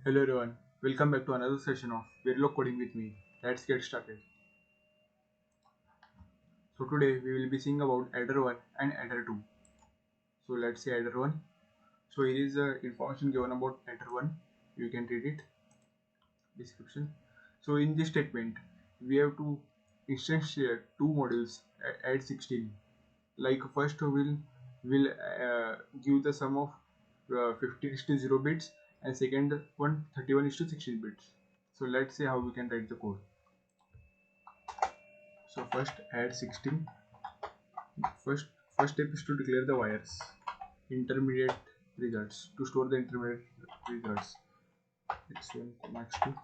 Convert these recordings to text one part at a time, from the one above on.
Hello everyone, welcome back to another session of Verilog coding with me. Let's get started. So today we will be seeing about adder 1 and adder 2. So let's say adder 1. So here is the information given about adder 1. You can read it. Description. So in this statement we have to instantiate two modules at 16. Like first will give the sum of 15:0 bits and second one 31:16 bits. So let's see how we can write the code. So first add 16. First step is to declare the wires intermediate results to store the intermediate results x1, x2.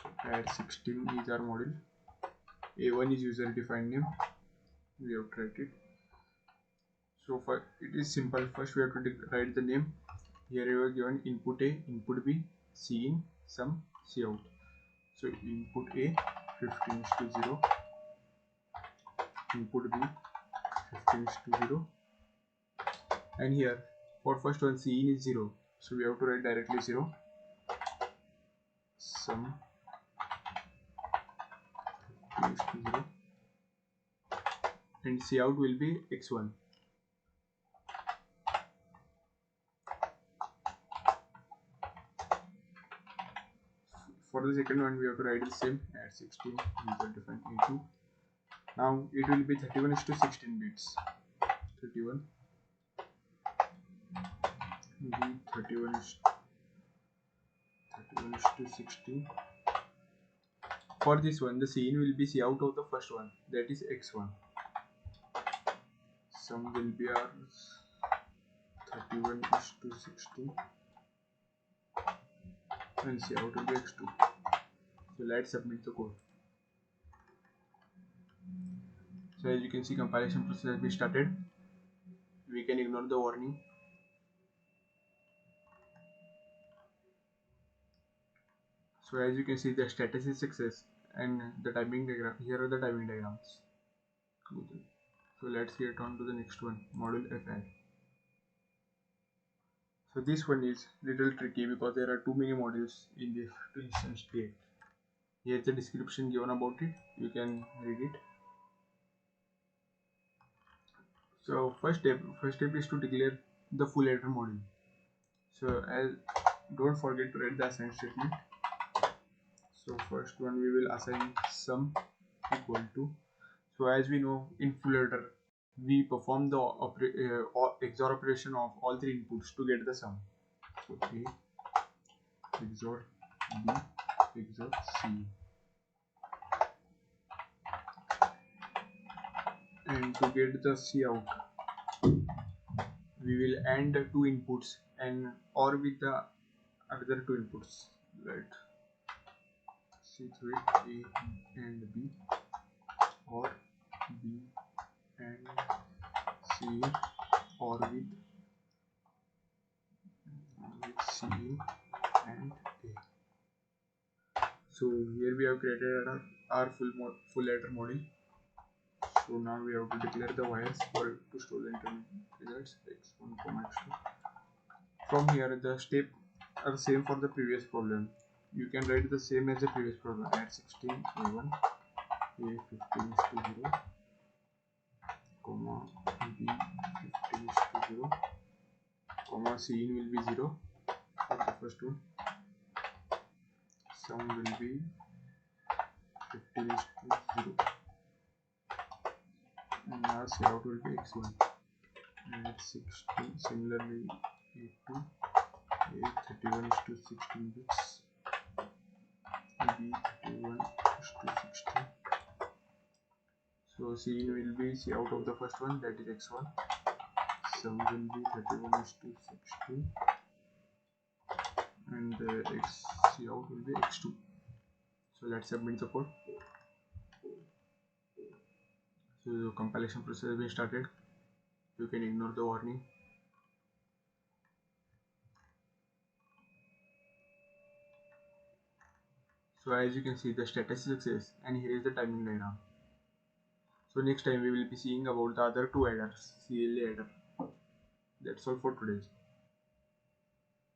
So add 16 is our module. A1 is user defined name. We have to write it. So for it is simple. First we have to write the name. Here we are given input A, input B, cin, sum, cout. So input A 15:0, input B 15:0, and here for first one cin is 0, so we have to write directly 0. Sum 15:0 and cout will be x1. For the second one we have to write the same at 16 user defined a2. Now it will be 31:16 bits. 31 B 31:16. For this one the cin will be cout of the first one, that is x1. Sum will be our 31:16 and cout will be x2. So let's submit the code. So as you can see, compilation process has been started. We can ignore the warning. So as you can see, the status is success and the timing diagram. Here are the timing diagrams. So let's get on to the next one, module FI. So this one is little tricky because there are too many modules in this instance state. Here is the description given about it. You can read it. So first step is to declare the full adder module. So don't forget to write the assign statement. So first one we will assign sum equal to. So as we know, in full adder we perform the XOR operation of all three inputs to get the sum. So A XOR B XOR C, and to get the cout we will AND two inputs and or with the other two inputs, right? C3 A and B, or B and C, or with C and A. So here we have created our full adder module. So now we have to declare the wires to store the intermediate results x1, x2. From here the steps are same for the previous problem. You can write the same as the previous problem. Add 16 A1 A 15:0, comma B 15:0, comma cin will be 0 for the first one. Sum will be 15:0 and our cout will be x1. Add 16, similarly A2 A 31:16 bits, B 31:16. So cin will be cout of the first one, that is x1. Sum will be 31:16 and cout will be x2. So let's submit the code. So the compilation process has been started. You can ignore the warning. So as you can see, the status is success and here is the timing diagram. So next time we will be seeing about the other two adders, CLA adder. That's all for today.